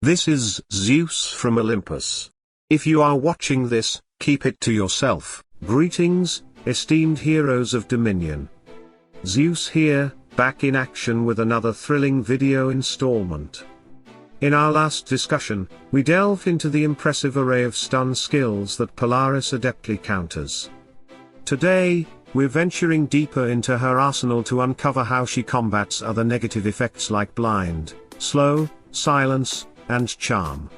This is Zeus from Olympus. If you are watching this, keep it to yourself. Greetings, esteemed heroes of Dominion. Zeus here, back in action with another thrilling video installment. In our last discussion, we delved into the impressive array of stun skills that Polaris adeptly counters. Today, we're venturing deeper into her arsenal to uncover how she combats other negative effects like blind, slow, silence, and charm.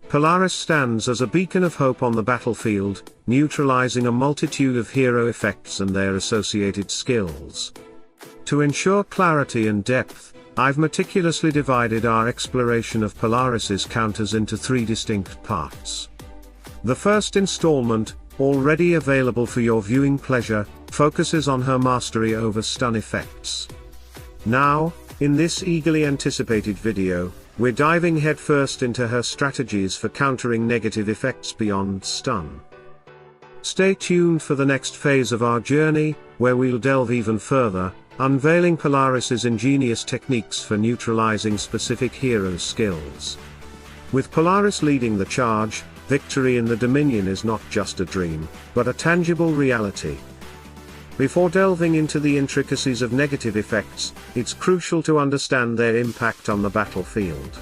Polaris stands as a beacon of hope on the battlefield, neutralizing a multitude of hero effects and their associated skills. To ensure clarity and depth, I've meticulously divided our exploration of Polaris's counters into three distinct parts. The first installment, already available for your viewing pleasure, focuses on her mastery over stun effects. Now, in this eagerly anticipated video, we're diving headfirst into her strategies for countering negative effects beyond stun. Stay tuned for the next phase of our journey, where we'll delve even further, unveiling Polaris's ingenious techniques for neutralizing specific hero skills. With Polaris leading the charge, victory in the Dominion is not just a dream, but a tangible reality. Before delving into the intricacies of negative effects, it's crucial to understand their impact on the battlefield.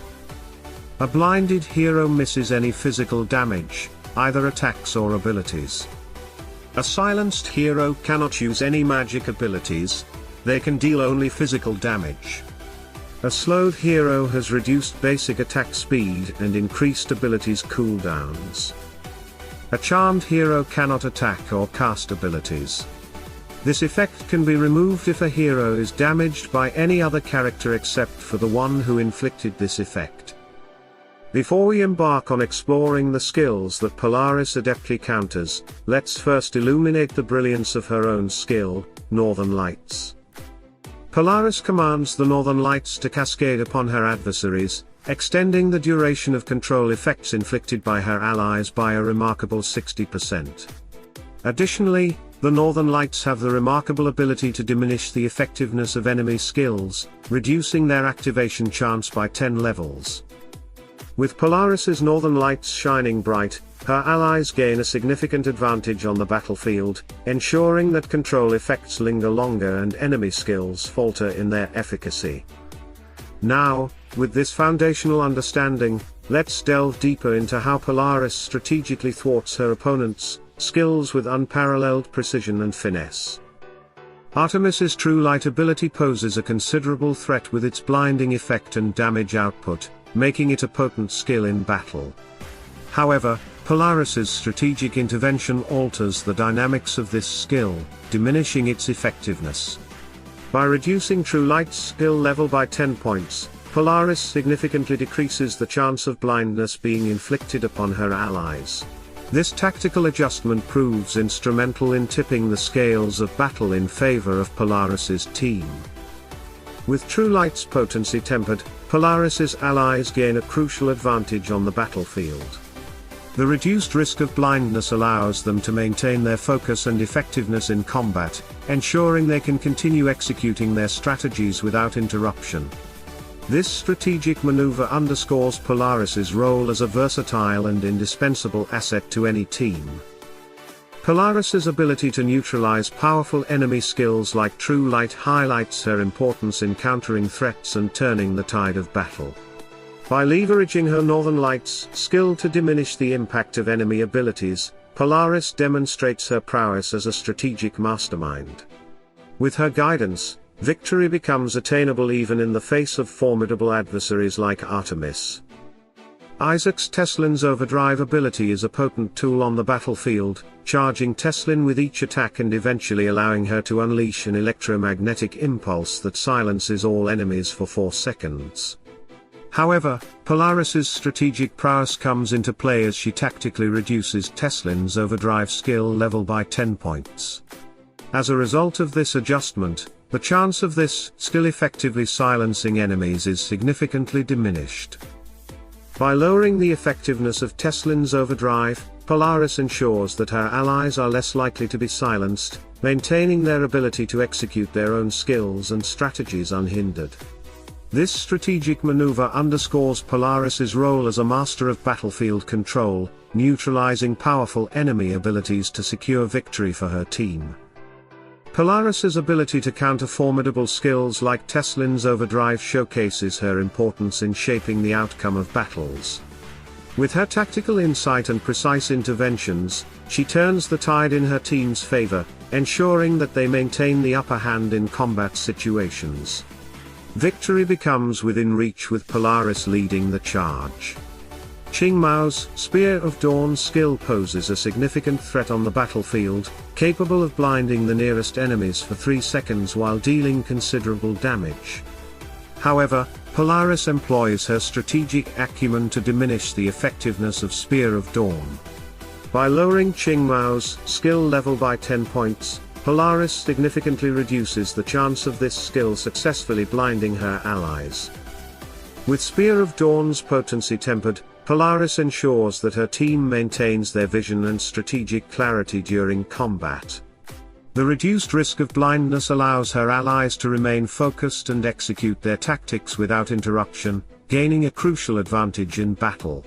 A blinded hero misses any physical damage, either attacks or abilities. A silenced hero cannot use any magic abilities, they can deal only physical damage. A slowed hero has reduced basic attack speed and increased abilities cooldowns. A charmed hero cannot attack or cast abilities. This effect can be removed if a hero is damaged by any other character except for the one who inflicted this effect. Before we embark on exploring the skills that Polaris adeptly counters, let's first illuminate the brilliance of her own skill, Northern Lights. Polaris commands the Northern Lights to cascade upon her adversaries, extending the duration of control effects inflicted by her allies by a remarkable 60%. Additionally, the Northern Lights have the remarkable ability to diminish the effectiveness of enemy skills, reducing their activation chance by 10 levels. With Polaris's Northern Lights shining bright, her allies gain a significant advantage on the battlefield, ensuring that control effects linger longer and enemy skills falter in their efficacy. Now, with this foundational understanding, let's delve deeper into how Polaris strategically thwarts her opponents' skills with unparalleled precision and finesse. Artemis's true light ability poses a considerable threat with its blinding effect and damage output, making it a potent skill in battle. However, Polaris's strategic intervention alters the dynamics of this skill, diminishing its effectiveness. By reducing True Light's skill level by 10 points, Polaris significantly decreases the chance of blindness being inflicted upon her allies. This tactical adjustment proves instrumental in tipping the scales of battle in favor of Polaris's team. With True Light's potency tempered, Polaris's allies gain a crucial advantage on the battlefield. The reduced risk of blindness allows them to maintain their focus and effectiveness in combat, ensuring they can continue executing their strategies without interruption. This strategic maneuver underscores Polaris's role as a versatile and indispensable asset to any team. Polaris's ability to neutralize powerful enemy skills like True Light highlights her importance in countering threats and turning the tide of battle. By leveraging her Northern Lights skill to diminish the impact of enemy abilities, Polaris demonstrates her prowess as a strategic mastermind. With her guidance, victory becomes attainable even in the face of formidable adversaries like Artemis. Isaac's Teslin's Overdrive ability is a potent tool on the battlefield, charging Teslin with each attack and eventually allowing her to unleash an electromagnetic impulse that silences all enemies for 4 seconds. However, Polaris's strategic prowess comes into play as she tactically reduces Teslin's Overdrive skill level by 10 points. As a result of this adjustment, the chance of this skill effectively silencing enemies is significantly diminished. By lowering the effectiveness of Teslin's Overdrive, Polaris ensures that her allies are less likely to be silenced, maintaining their ability to execute their own skills and strategies unhindered. This strategic maneuver underscores Polaris's role as a master of battlefield control, neutralizing powerful enemy abilities to secure victory for her team. Polaris's ability to counter formidable skills like Teslin's Overdrive showcases her importance in shaping the outcome of battles. With her tactical insight and precise interventions, she turns the tide in her team's favor, ensuring that they maintain the upper hand in combat situations. Victory becomes within reach with Polaris leading the charge. Qingmao's Spear of Dawn skill poses a significant threat on the battlefield, capable of blinding the nearest enemies for 3 seconds while dealing considerable damage. However, Polaris employs her strategic acumen to diminish the effectiveness of Spear of Dawn. By lowering Qingmao's skill level by 10 points, Polaris significantly reduces the chance of this skill successfully blinding her allies. With Spear of Dawn's potency tempered, Polaris ensures that her team maintains their vision and strategic clarity during combat. The reduced risk of blindness allows her allies to remain focused and execute their tactics without interruption, gaining a crucial advantage in battle.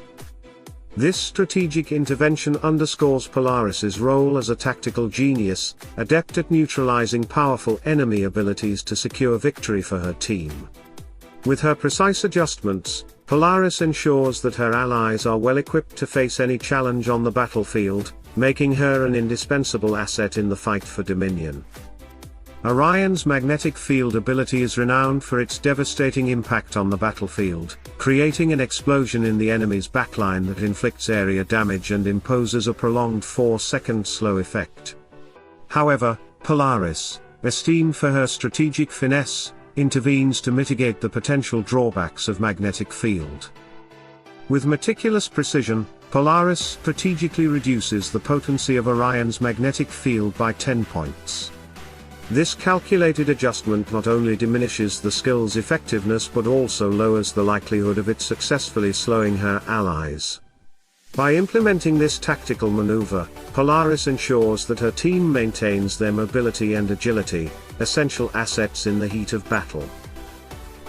This strategic intervention underscores Polaris's role as a tactical genius, adept at neutralizing powerful enemy abilities to secure victory for her team. With her precise adjustments, Polaris ensures that her allies are well equipped to face any challenge on the battlefield, making her an indispensable asset in the fight for dominion. Orion's magnetic field ability is renowned for its devastating impact on the battlefield, creating an explosion in the enemy's backline that inflicts area damage and imposes a prolonged 4-second slow effect. However, Polaris, esteemed for her strategic finesse, intervenes to mitigate the potential drawbacks of magnetic field. With meticulous precision, Polaris strategically reduces the potency of Orion's magnetic field by 10 points. This calculated adjustment not only diminishes the skill's effectiveness but also lowers the likelihood of it successfully slowing her allies. By implementing this tactical maneuver, Polaris ensures that her team maintains their mobility and agility, essential assets in the heat of battle.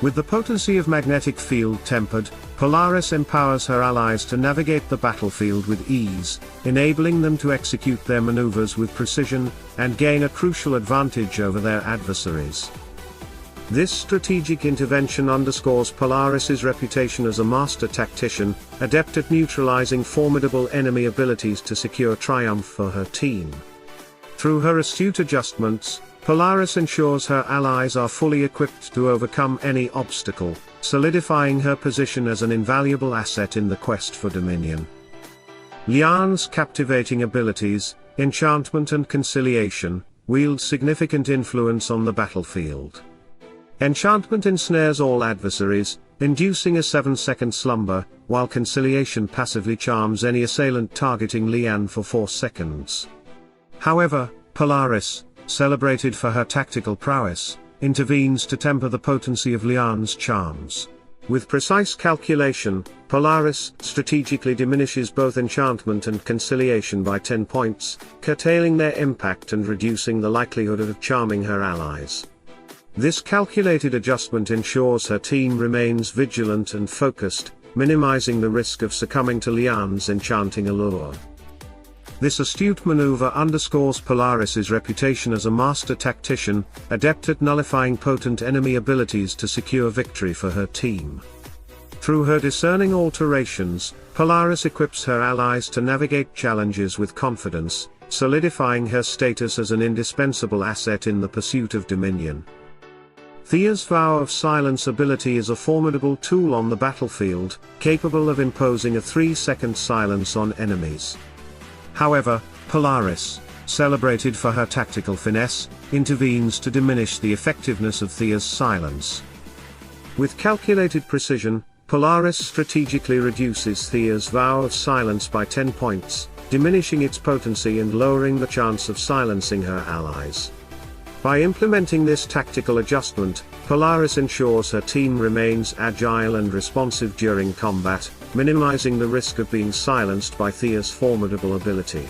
With the potency of magnetic field tempered, Polaris empowers her allies to navigate the battlefield with ease, enabling them to execute their maneuvers with precision, and gain a crucial advantage over their adversaries. This strategic intervention underscores Polaris's reputation as a master tactician, adept at neutralizing formidable enemy abilities to secure triumph for her team. Through her astute adjustments, Polaris ensures her allies are fully equipped to overcome any obstacle, solidifying her position as an invaluable asset in the quest for dominion. Lian's captivating abilities, enchantment and conciliation, wield significant influence on the battlefield. Enchantment ensnares all adversaries, inducing a 7-second slumber, while conciliation passively charms any assailant targeting Lian for 4 seconds. However, Polaris, celebrated for her tactical prowess, intervenes to temper the potency of Lian's charms. With precise calculation, Polaris strategically diminishes both enchantment and conciliation by 10 points, curtailing their impact and reducing the likelihood of charming her allies. This calculated adjustment ensures her team remains vigilant and focused, minimizing the risk of succumbing to Lian's enchanting allure. This astute maneuver underscores Polaris's reputation as a master tactician, adept at nullifying potent enemy abilities to secure victory for her team. Through her discerning alterations, Polaris equips her allies to navigate challenges with confidence, solidifying her status as an indispensable asset in the pursuit of dominion. Thea's Vow of Silence ability is a formidable tool on the battlefield, capable of imposing a 3-second silence on enemies. However, Polaris, celebrated for her tactical finesse, intervenes to diminish the effectiveness of Thea's silence. With calculated precision, Polaris strategically reduces Thea's Vow of Silence by 10 points, diminishing its potency and lowering the chance of silencing her allies. By implementing this tactical adjustment, Polaris ensures her team remains agile and responsive during combat, minimizing the risk of being silenced by Thea's formidable ability.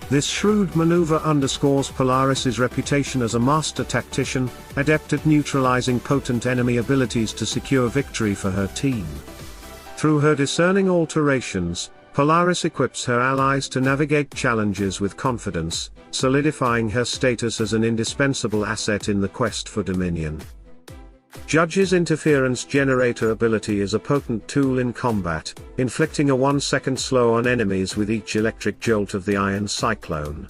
This shrewd maneuver underscores Polaris's reputation as a master tactician, adept at neutralizing potent enemy abilities to secure victory for her team. Through her discerning alterations, Polaris equips her allies to navigate challenges with confidence, solidifying her status as an indispensable asset in the quest for dominion. Judge's interference generator ability is a potent tool in combat, inflicting a 1-second slow on enemies with each electric jolt of the iron cyclone.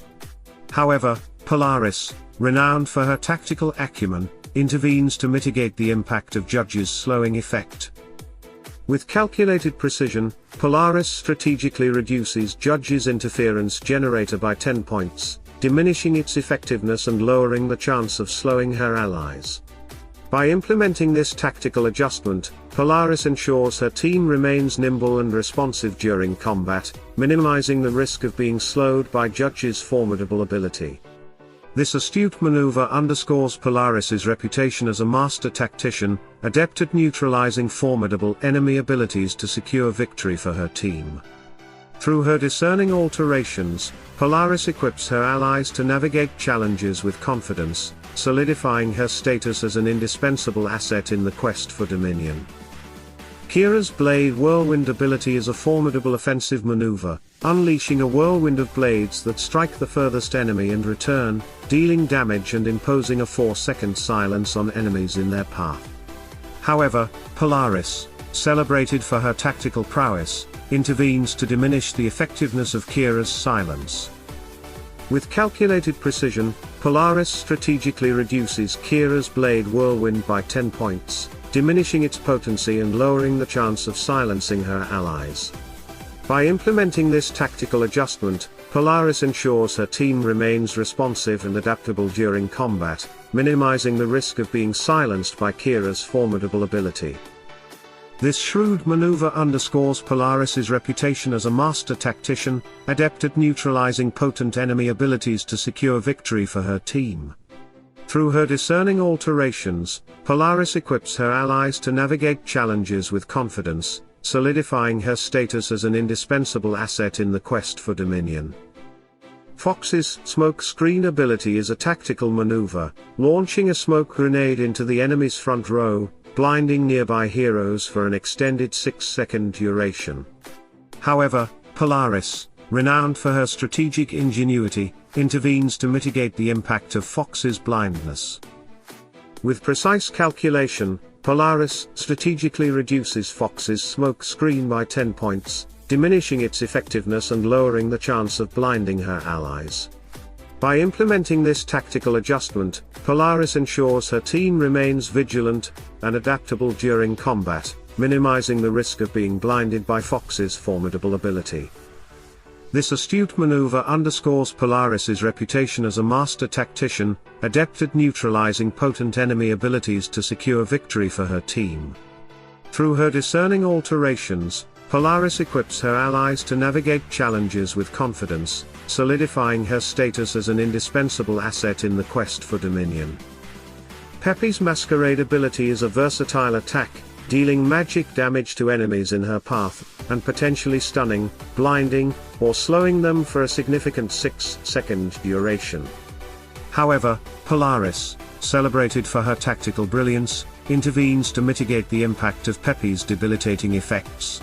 However, Polaris, renowned for her tactical acumen, intervenes to mitigate the impact of Judge's slowing effect. With calculated precision, Polaris strategically reduces Judge's interference generator by 10 points, diminishing its effectiveness and lowering the chance of slowing her allies. By implementing this tactical adjustment, Polaris ensures her team remains nimble and responsive during combat, minimizing the risk of being slowed by Judge's formidable ability. This astute maneuver underscores Polaris's reputation as a master tactician, adept at neutralizing formidable enemy abilities to secure victory for her team. Through her discerning alterations, Polaris equips her allies to navigate challenges with confidence, solidifying her status as an indispensable asset in the quest for dominion. Kira's Blade Whirlwind ability is a formidable offensive maneuver, unleashing a whirlwind of blades that strike the furthest enemy and return, dealing damage and imposing a 4-second silence on enemies in their path. However, Polaris, celebrated for her tactical prowess, intervenes to diminish the effectiveness of Kira's silence. With calculated precision, Polaris strategically reduces Kira's Blade Whirlwind by 10 points, diminishing its potency and lowering the chance of silencing her allies. By implementing this tactical adjustment, Polaris ensures her team remains responsive and adaptable during combat, minimizing the risk of being silenced by Kira's formidable ability. This shrewd maneuver underscores Polaris's reputation as a master tactician, adept at neutralizing potent enemy abilities to secure victory for her team. Through her discerning alterations, Polaris equips her allies to navigate challenges with confidence, solidifying her status as an indispensable asset in the quest for dominion. Fox's smoke screen ability is a tactical maneuver, launching a smoke grenade into the enemy's front row, blinding nearby heroes for an extended 6-second duration. However, Polaris, renowned for her strategic ingenuity, intervenes to mitigate the impact of Fox's blindness. With precise calculation, Polaris strategically reduces Fox's smoke screen by 10 points, diminishing its effectiveness and lowering the chance of blinding her allies. By implementing this tactical adjustment, Polaris ensures her team remains vigilant and adaptable during combat, minimizing the risk of being blinded by Fox's formidable ability. This astute maneuver underscores Polaris's reputation as a master tactician, adept at neutralizing potent enemy abilities to secure victory for her team. Through her discerning alterations, Polaris equips her allies to navigate challenges with confidence, solidifying her status as an indispensable asset in the quest for dominion. Pepe's Masquerade ability is a versatile attack, dealing magic damage to enemies in her path, and potentially stunning, blinding, or slowing them for a significant 6-second duration. However, Polaris, celebrated for her tactical brilliance, intervenes to mitigate the impact of Pepe's debilitating effects.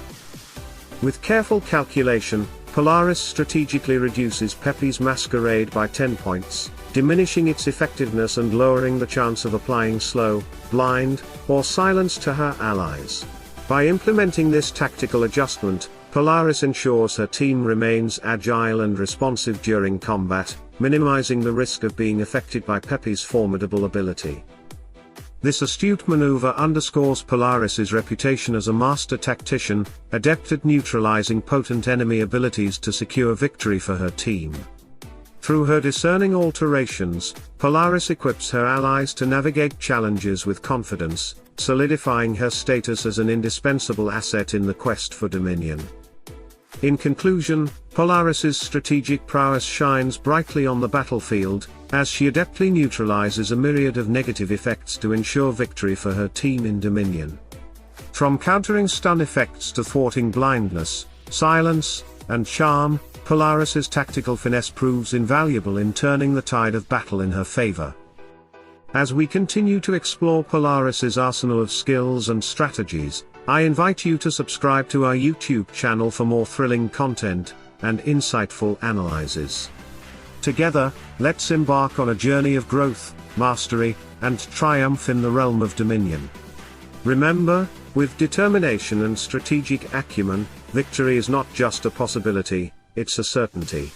With careful calculation, Polaris strategically reduces Pepe's Masquerade by 10 points, diminishing its effectiveness and lowering the chance of applying slow, blind, or silence to her allies. By implementing this tactical adjustment, Polaris ensures her team remains agile and responsive during combat, minimizing the risk of being affected by Pepe's formidable ability. This astute maneuver underscores Polaris's reputation as a master tactician, adept at neutralizing potent enemy abilities to secure victory for her team. Through her discerning alterations, Polaris equips her allies to navigate challenges with confidence, solidifying her status as an indispensable asset in the quest for dominion. In conclusion, Polaris's strategic prowess shines brightly on the battlefield, as she adeptly neutralizes a myriad of negative effects to ensure victory for her team in Dominion. From countering stun effects to thwarting blindness, silence, and charm, Polaris's tactical finesse proves invaluable in turning the tide of battle in her favor. As we continue to explore Polaris's arsenal of skills and strategies, I invite you to subscribe to our YouTube channel for more thrilling content and insightful analyses. Together, let's embark on a journey of growth, mastery, and triumph in the realm of dominion. Remember, with determination and strategic acumen, victory is not just a possibility, it's a certainty.